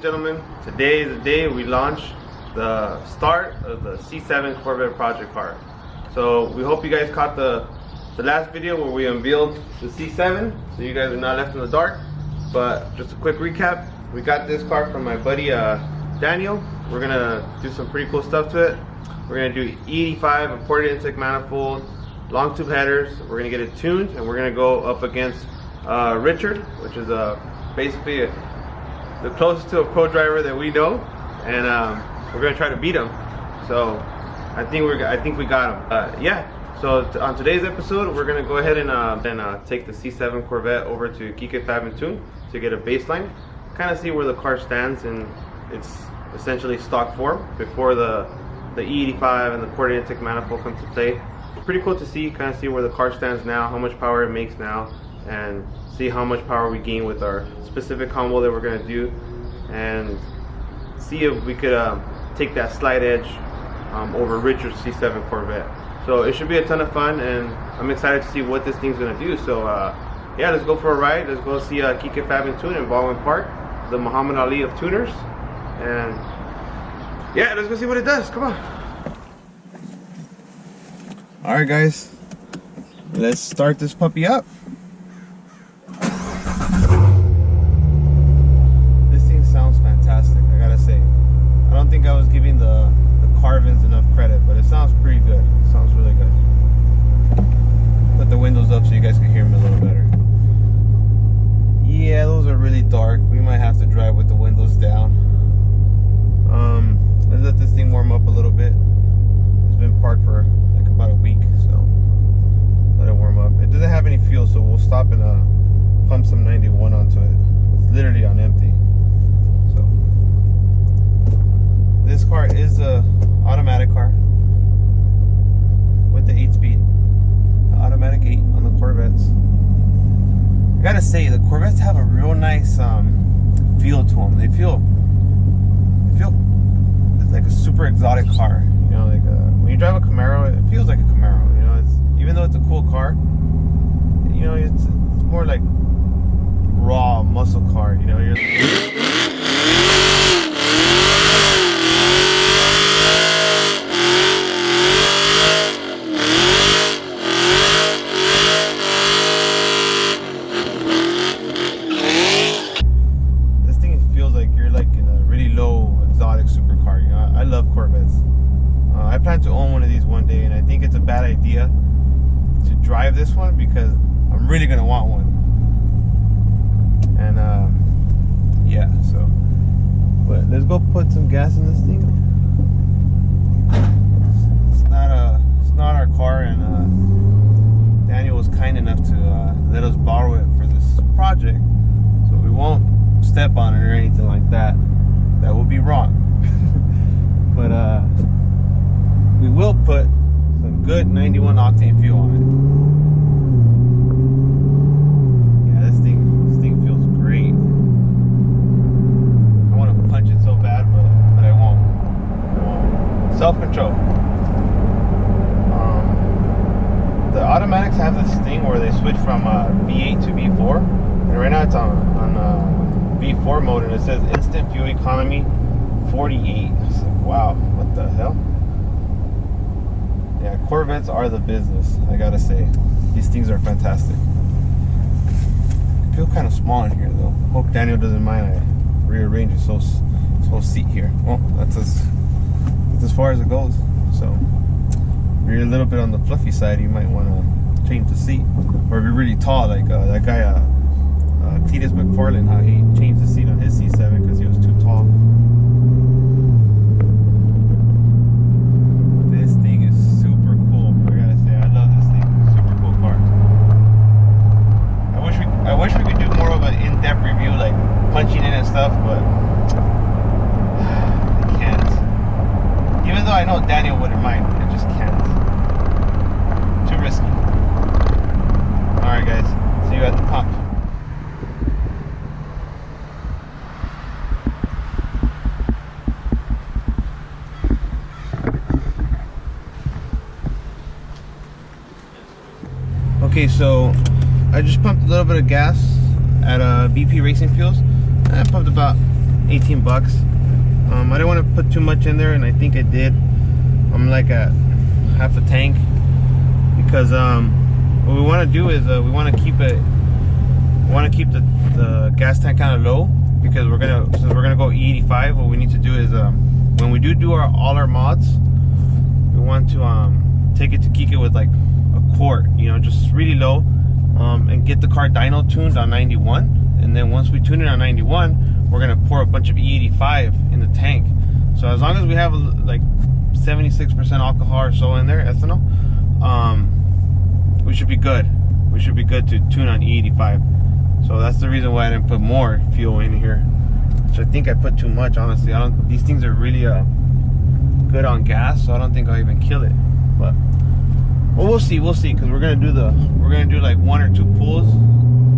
gentlemen, today is the day we launch the start of the C7 Corvette project car. So we hope you guys caught the last video where we unveiled the C7, so you guys are not left in the dark. But just a quick recap, we got this car from my buddy Daniel. We're gonna do some pretty cool stuff to it. We're gonna do E85, a ported intake manifold, long tube headers. We're gonna get it tuned, and we're gonna go up against Richard, which is basically the closest to a pro driver that we know, and we're gonna try to beat him. So I think we got him. Yeah. So on today's episode, we're gonna go ahead and take the C7 Corvette over to Kike Fab and Tune to get a baseline, kind of see where the car stands in its essentially stock form before the E85 and the ported intake manifold come to play. Pretty cool to see, kind of see where the car stands now, how much power it makes now, and see how much power we gain with our specific combo that we're gonna do, and see if we could take that slight edge over Richard's C7 Corvette. So it should be a ton of fun, and I'm excited to see what this thing's gonna do. So yeah, let's go for a ride. Let's go see Kike Fab and Tune in Baldwin Park, the Muhammad Ali of tuners, and yeah, let's go see what it does. Come on. All right, guys, let's start this puppy up. This thing sounds fantastic, I gotta say. I don't think I was giving the carvings enough credit, but it sounds pretty good. It sounds really good. Put the windows up so you guys can hear me a little better. Yeah, those are really dark. We might have to drive with the windows down. Let's let this thing warm up a little bit. It's been parked for like about a week, so let it warm up. It doesn't have any fuel, so we'll stop and pump some 91 onto it. It's literally on empty. So this car is a automatic car with the 8-speed, the automatic 8 on the Corvettes. I gotta say, the Corvettes have a real nice feel to them. They feel it's like a super exotic car. You know, like when you drive a Camaro, it feels like a Camaro. You know, it's, even though it's a cool car, you know, it's more like raw muscle car. You know, this thing feels like you're like in a really low exotic supercar. You know, I love Corvettes. I plan to own one of these one day, and I think it's a bad idea to drive this one because I'm really gonna want one. And yeah, so but let's go put some gas in this thing. It's not our car, and Daniel was kind enough to let us borrow it for this project, so we won't step on it or anything like that. That would be wrong. But we will put some good 91 octane fuel on it. Yeah, this thing feels great. I want to punch it so bad, but I won't. Self-control. The automatics have this thing where they switch from V8 to V4, and right now it's on V4 mode, and it says instant fuel economy 48. It's like, wow, what the hell? Yeah, Corvettes are the business, I gotta say. These things are fantastic. I feel kind of small in here though. Hope Daniel doesn't mind I rearrange this whole seat here. Well, that's as far as it goes. So if you're a little bit on the fluffy side, you might want to change the seat. Or if you're really tall, like that guy Cletus McFarlane, how he changed the seat on his C7 because he was too tall. This thing is super cool. I gotta say, I love this thing. Super cool car. I wish we could do more of an in-depth review, like punching in and stuff, but I can't. Even though I know Daniel wouldn't mind, I just can't. Too risky. Alright guys, see you at the pump. Okay, so I just pumped a little bit of gas at BP Racing Fuels. I pumped about 18 bucks. I didn't want to put too much in there, and I think I did. I'm like at half a tank because what we want to do is we want to keep it. We want to keep the gas tank kind of low because since we're gonna go E85. What we need to do is when we do all our mods, we want to take it to Kika with like a quart, you know, just really low, and get the car dyno tuned on 91. And then once we tune it on 91, we're gonna pour a bunch of E85 in the tank. So as long as we have like 76% alcohol or so in there, ethanol, we should be good. We should be good to tune on E85. So that's the reason why I didn't put more fuel in here, which I think I put too much, honestly. These things are really good on gas, so I don't think I'll even kill it. But well, we'll see, because we're gonna do like 1 or 2 pulls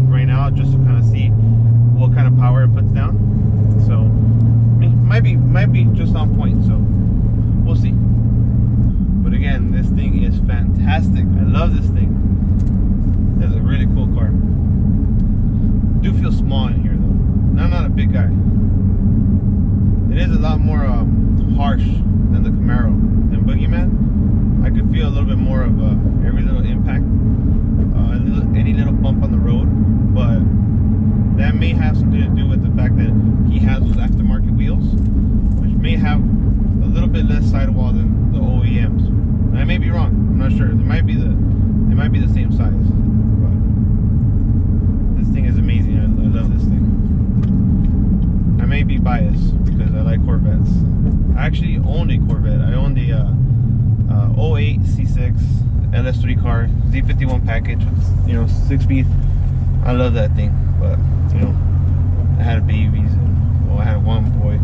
right now just to kind of see what kind of power it puts down. So might be just on point, so we'll see. But again, this thing is fantastic. I love this thing. It's a really cool car. I do feel small in here though. I'm not a big guy. It is a lot more harsh than the Camaro, than Boogeyman. I could feel a little bit more of every little impact, any little bump on the road, but that may have something to do with the fact that he has those aftermarket wheels, which may have a little bit less sidewall than the OEMs. And I may be wrong. I'm not sure. They might be the same size. But this thing is amazing. I love this thing. I may be biased because I like Corvettes. I actually owned a Corvette. I owned the 08 C6 LS3 car, Z51 package, with, you know, 6-speed. I love that thing, but you know, I had babies, and well, I had one boy,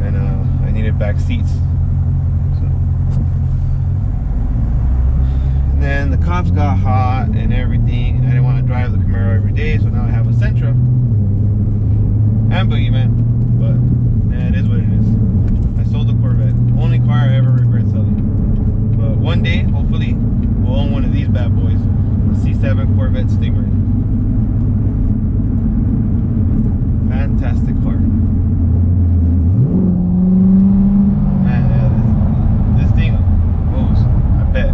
and I needed back seats. So, and then the cops got hot and everything, and I didn't want to drive the Camaro every day, so now I have a Sentra and Boogeyman. But yeah, it is what it is. I sold the Corvette, the only car I ever regret selling. But one day, hopefully, we'll own one of these bad boys, the C7 Corvette Stingray. Fantastic car. Man, yeah, this thing moves, I bet.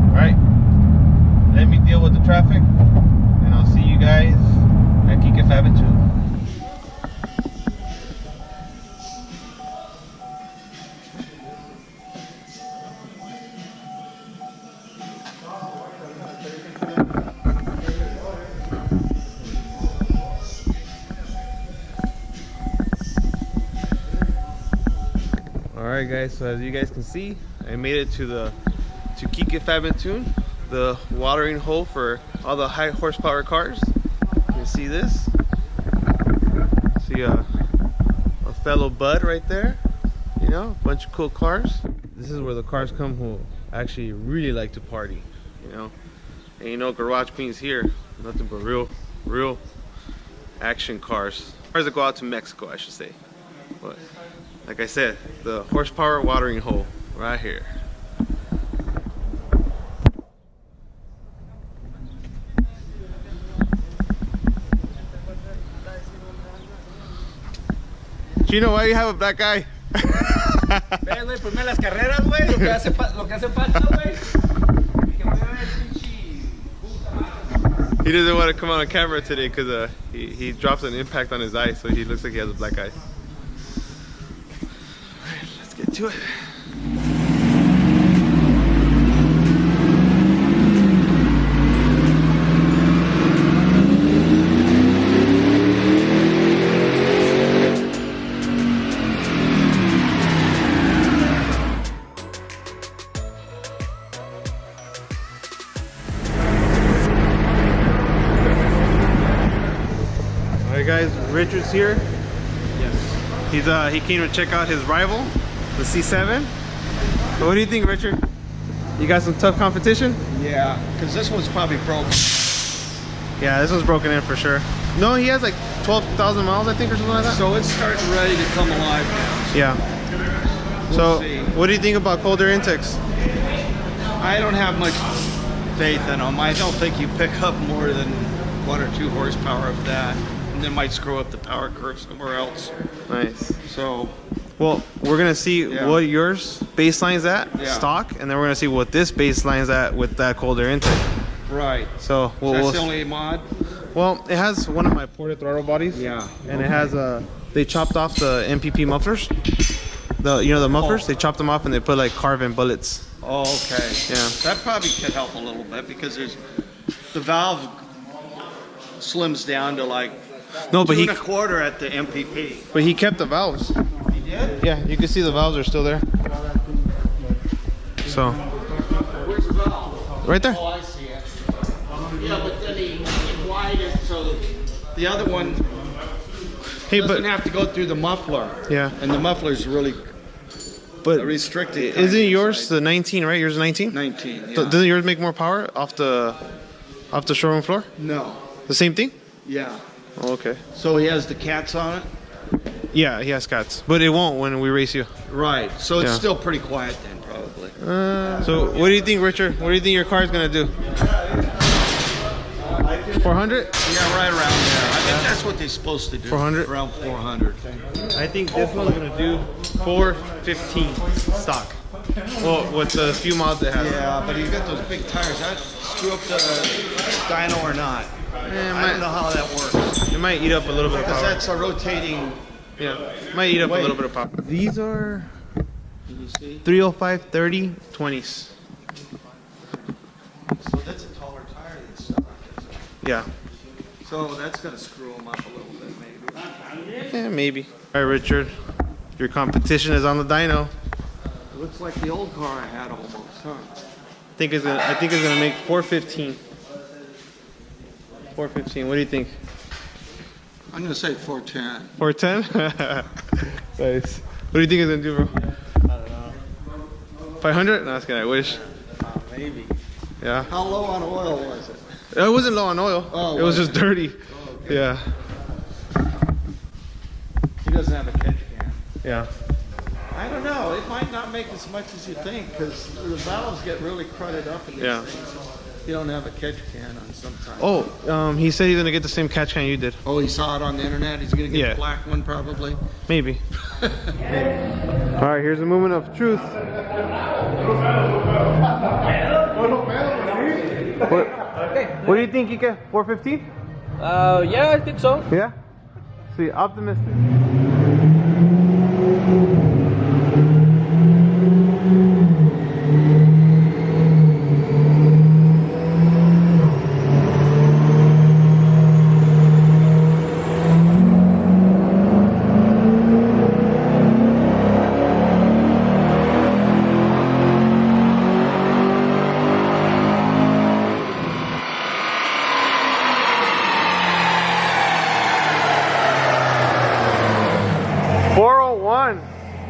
Alright, let me deal with the traffic, and I'll see you guys at Kika Fab and 2. Alright guys, so as you guys can see, I made it to Kika Fab and Tune, the watering hole for all the high horsepower cars. You can see this. See a fellow bud right there. You know, a bunch of cool cars. This is where the cars come who actually really like to party. You know, and you know, Garage Queens here, nothing but real action cars. Cars that go out to Mexico, I should say. But like I said, the horsepower watering hole right here. Chino, why do you have a black eye? Güey, ponme las carreras, güey, lo que hace falta, güey. He doesn't want to come on camera today because he dropped an impact on his eye, so he looks like he has a black eye. Alright, let's get to it. Guys, Richard's here. Yes. He came to check out his rival, the C7. So what do you think, Richard? You got some tough competition? Yeah, because this one's probably broken. Yeah, this one's broken in for sure. No, he has like 12,000 miles, I think, or something like that. So it's starting ready to come alive now. Yeah. We'll so see. What do you think about cold air intakes? I don't have much faith in them. I don't think you pick up more than 1 or 2 horsepower of that, and then might screw up the power curve somewhere else. Nice. So, well, we're gonna see what yours baseline's at stock, and then we're gonna see what this baseline's at with that colder intake. right. So That's the only mod. Well, it has one of my ported throttle bodies. Yeah. And it has they chopped off the MPP mufflers. The mufflers, they chopped them off and they put like carbon bullets. Oh, okay. Yeah. That probably could help a little bit because the valve slims down to like 2 1/4 at the MPP. But he kept the valves. He did? Yeah, you can see the valves are still there. So. Where's the valve? Right there. Oh, I see it. Yeah, but then he widened so the other one doesn't have to go through the muffler. Yeah. And the muffler's really restricted. Isn't yours the 19, right? Yours is 19? 19, yeah. So doesn't yours make more power off the showroom floor? No. The same thing? Yeah. Oh, okay. So he has the cats on it? Yeah, he has cats. But it won't when we race you. Right. So it's still pretty quiet then, probably. So what do you think, Richard? What do you think your car's going to do? 400? Yeah, right around there. I think that's what they're supposed to do. 400? Around 400. I think this one's going to do 415 stock. Well, with the few mods it has. Yeah, but he's got those big tires. That screw up the dyno or not? I don't know how that works. It might eat up a little bit of power. Because that's a rotating. Yeah, might eat up a little bit of power. These are 305 30 20s. So that's a taller tire than stuff. Yeah. So that's gonna screw them up a little bit, maybe. Yeah, maybe. All right, Richard. Your competition is on the dyno. It looks like the old car I had almost, huh? I think it's gonna make 415. 415. What do you think? I'm gonna say 410. 410. Nice. What do you think it's gonna do, bro? I don't know. 500? No, that's good. I wish. Maybe. Yeah. How low on oil was it? It wasn't low on oil. Oh, it was just dirty. Oh, okay. Yeah. He doesn't have a catch can. Yeah. I don't know. It might not make as much as you think because the valves get really crudted up in these things. You don't have a catch can on sometimes. Oh, he said he's gonna get the same catch can you did. Oh, he saw it on the internet. He's gonna get a black one probably. Maybe. All right, here's a moment of truth. What do you think, Ike? 415? Yeah, I think so. Yeah. See, optimistic.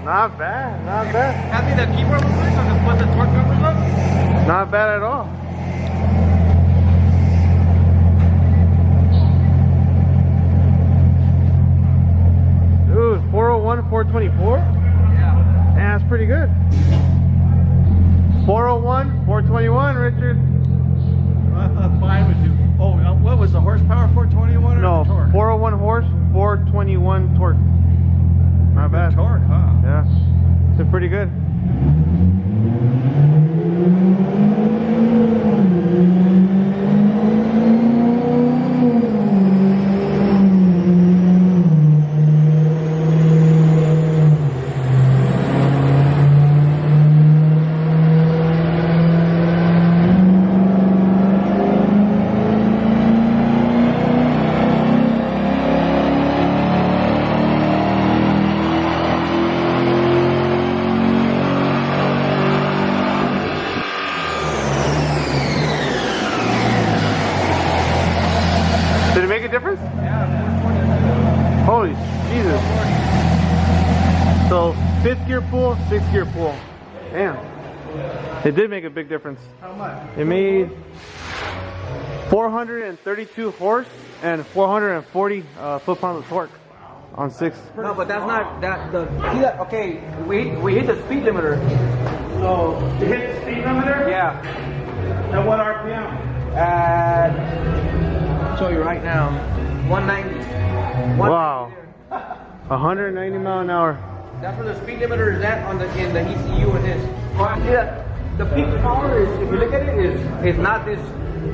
Not bad, not bad. Happy the keyboard was nice, so just put the torque numbers up? Not bad at all. Dude, 401, 424? Yeah. Man, that's pretty good. 401, 421, Richard. I thought mine would do. Oh, what was the horsepower? 421 or no, the torque? 401 horse, 421 torque. Not bad. Good torque, huh? Yeah, it's pretty good. Did it make a difference? Yeah, Holy Jesus. So 5th gear pull, 6th gear pull. Damn. It did make a big difference. How much? It made 432 horse and 440 foot-pounds of torque on 6. No, but that's not that. Okay, we hit the speed limiter. So You hit the speed limiter? yeah, At what RPM? at show you right now. 190. Wow. 190 mile an hour. That's where the speed limiter is at on in the ECU and this. Yeah, the peak power is, if you look at it, is not this.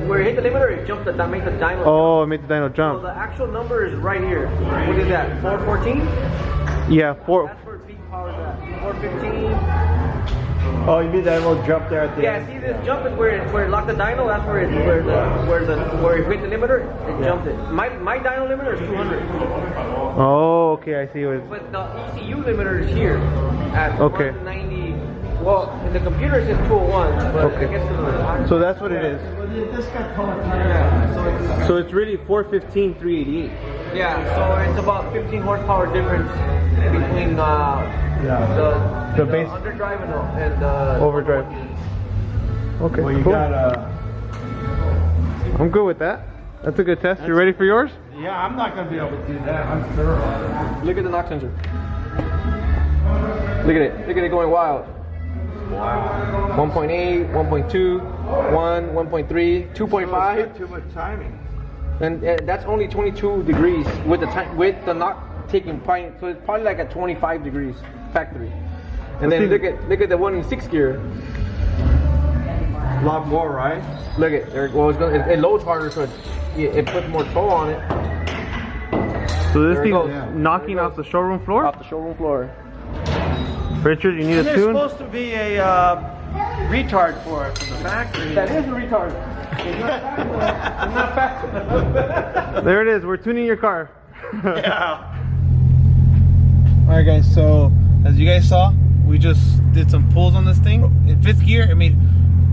Where it hit the limiter, it jumps. That makes the dyno. Oh, it made the dyno So jump. the actual number is right here. What is that? 414. Yeah, That's where peak power is at. 415. Oh, you mean that little jump there at the Yeah, end? see this jump is where it locked the dyno. That's where it hit the limiter. It jumped it. My dyno limiter is 200. Oh, okay, I see what. But the ECU limiter is here at Okay. 190. Well, in the computer it says 201, but Okay. I guess it's So that's what it is. This got color. yeah. So it's really 415, 388. Yeah, so it's about 15 horsepower difference between the base underdrive and the overdrive. Okay, Well, you cool. got I'm good with that. That's a good test. You ready for yours? yeah, I'm not gonna be able to do that. I'm sure. Look at the knock sensor. Look at it. Look at it going wild. Wow. 1.8, 1.2, 1, 1.3, 2.5. Too much timing. And that's only 22 degrees with the knock taking point. So it's probably like at 25 degrees factory. And then look at the one in 6th gear. A lot more, right? Look at there. Well, it loads harder, so it puts more toll on it. So this There it thing's goes. knocking off the showroom floor? Off the showroom floor. Richard, you need a There's tune? supposed to be a retard for it from the factory. That is a retard. It's not fast enough. There it is. We're tuning your car. Yeah. Alright guys, so as you guys saw, we just did some pulls on this thing. In 5th gear, it made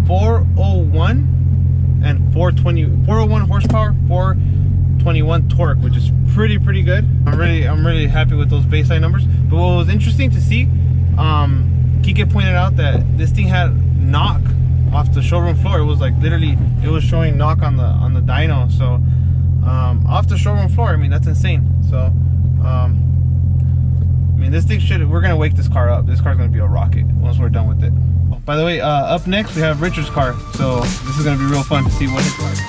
401 and 401 horsepower, 421 torque, which is pretty good. I'm really happy with those baseline numbers. But what was interesting to see, Kike pointed out that this thing had knock off the showroom floor. It was like literally, it was showing knock on the dyno. So off the showroom floor, I mean, that's insane. So I mean, this thing we're gonna wake this car up. This car's gonna be a rocket once we're done with it. Oh, by the way, up next we have Richard's car. So this is gonna be real fun to see what his car is.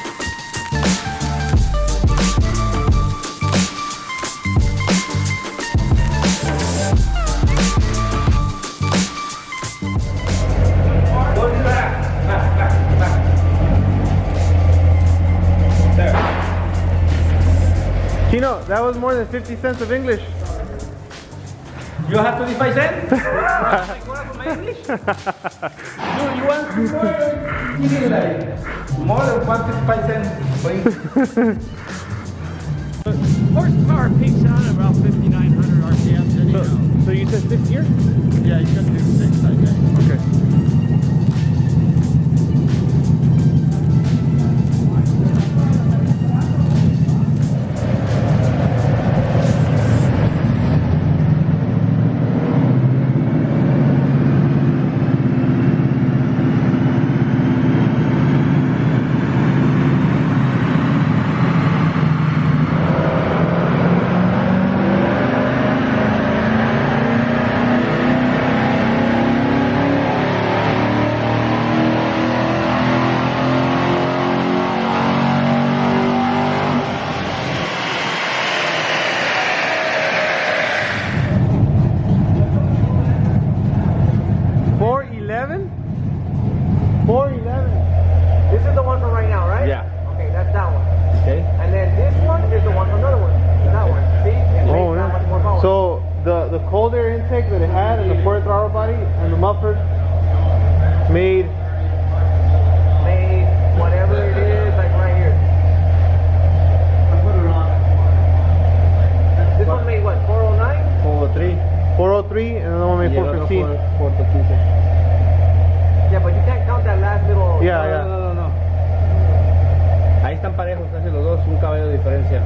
Chino, that was more than 50 cents of English. You have 25 cents? Like one of my English? Dude, you want more? Give me like more than 155 cents, please. Horsepower peaks out at about 5,900 RPMs anyhow. So you said 6th gear? Yeah, you gotta do 6, I think. Okay. This is the one from right now, right? Yeah. Okay, that's that one. Okay. And then this one is the one from another one. That one. See? It makes Oh, that yeah. much more power. So the cold air intake that it had and the port throttle body and the muffler made whatever it is, like right here. This one made what? 409? 403 and another one made 415. 415. Yeah, but you can't count that last little. Yeah. No. Ahí están parejos, casi los dos, un caballo de diferencia.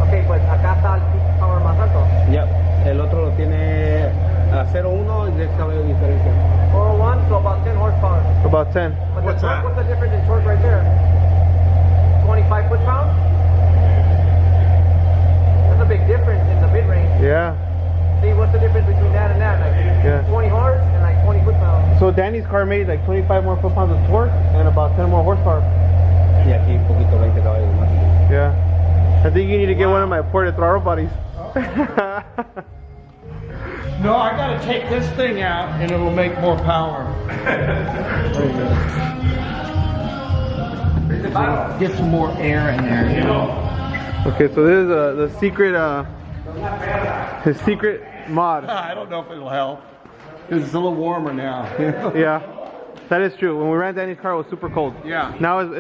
Okay, pues acá está el peak power más alto. Ya, el otro lo tiene a 0.1 y 10 caballos de diferencia. 401, so about 10 horsepower. About 10. But What's that? what's the difference in torque right there? 25 foot-pounds? That's a big difference in the mid-range. Yeah. See, what's the difference between that and that? Like Yeah. 20 horse and like 20 foot-pounds. So Danny's car made like 25 more foot-pounds of torque and about 10 more horsepower. Y aquí un poquito 20 caballos más. Yeah. I think you need to get one of my ported throttle bodies. No, I gotta take this thing out and it'll make more power. Get some more air in there, you know. Okay, so this is the secret, his secret mod. I don't know if it'll help. It's a little warmer now. Yeah, that is true. When we ran Danny's car, it was super cold. Yeah. Now it's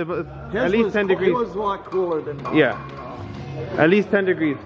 at least 10 degrees. It was a lot cooler than mine. Yeah, at least 10 degrees.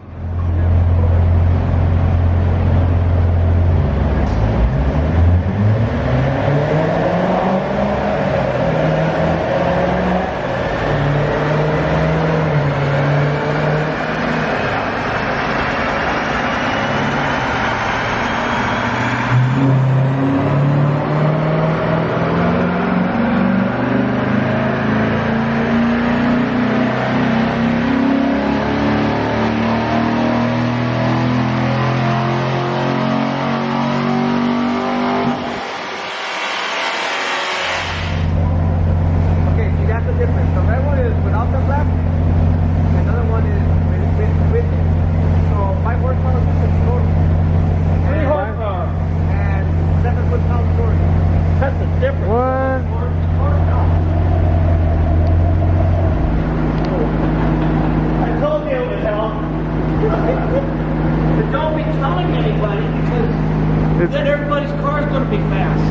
Then everybody's car is going to be fast.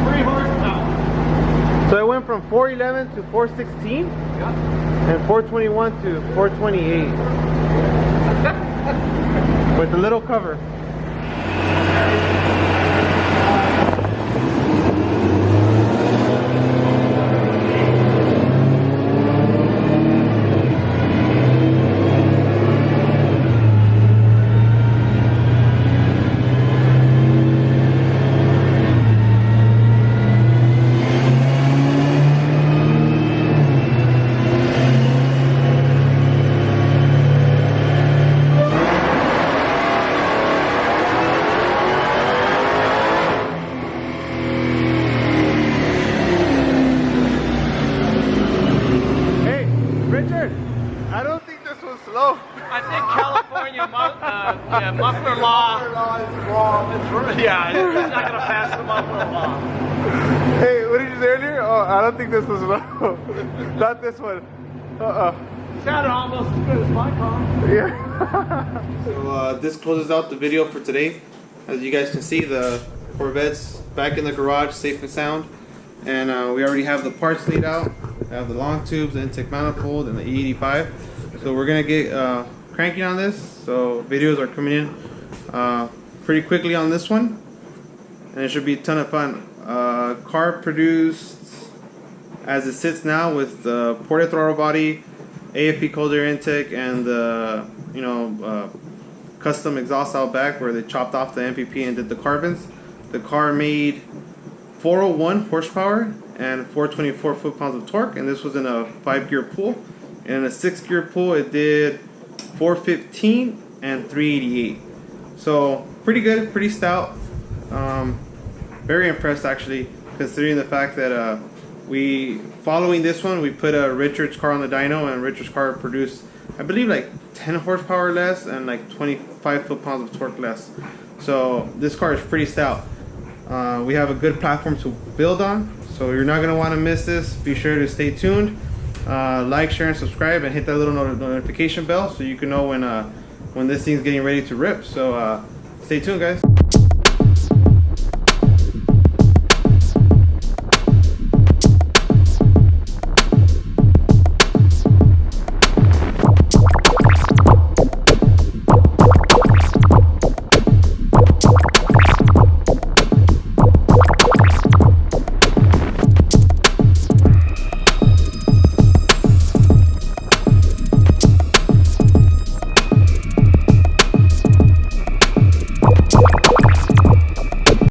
3 horsepower. So it went from 411 to 416? Yeah. And 421 to 428. With a little cover. I think California muffler law is wrong. Yeah, it's not going to pass the muffler law. Hey, what did you say earlier? Oh, I don't think this was wrong. Not this one. Sounded almost as good as my car. Yeah. So this closes out the video for today. As you guys can see, the Corvette's back in the garage, safe and sound. And we already have the parts laid out. We have the long tubes, the intake manifold, and the E85. So we're gonna get cranking on this. So videos are coming in pretty quickly on this one, and it should be a ton of fun. Car produced as it sits now with the ported throttle body, AFP cold air intake, and the custom exhaust out back where they chopped off the MPP and did the carbons. The car made 401 horsepower and 424 foot-pounds of torque, and this was in a 5-gear pool. And in a 6-gear pool, it did 415 and 388. So pretty good, pretty stout. Very impressed actually, considering the fact that following this one, we put a Richard's car on the dyno, and Richard's car produced, I believe, like 10 horsepower less and like 25 foot-pounds of torque less. So this car is pretty stout. We have a good platform to build on, so you're not gonna want to miss this. Be sure to stay tuned. Like, share, and subscribe, and hit that little notification bell so you can know when this thing's getting ready to rip. So stay tuned, guys.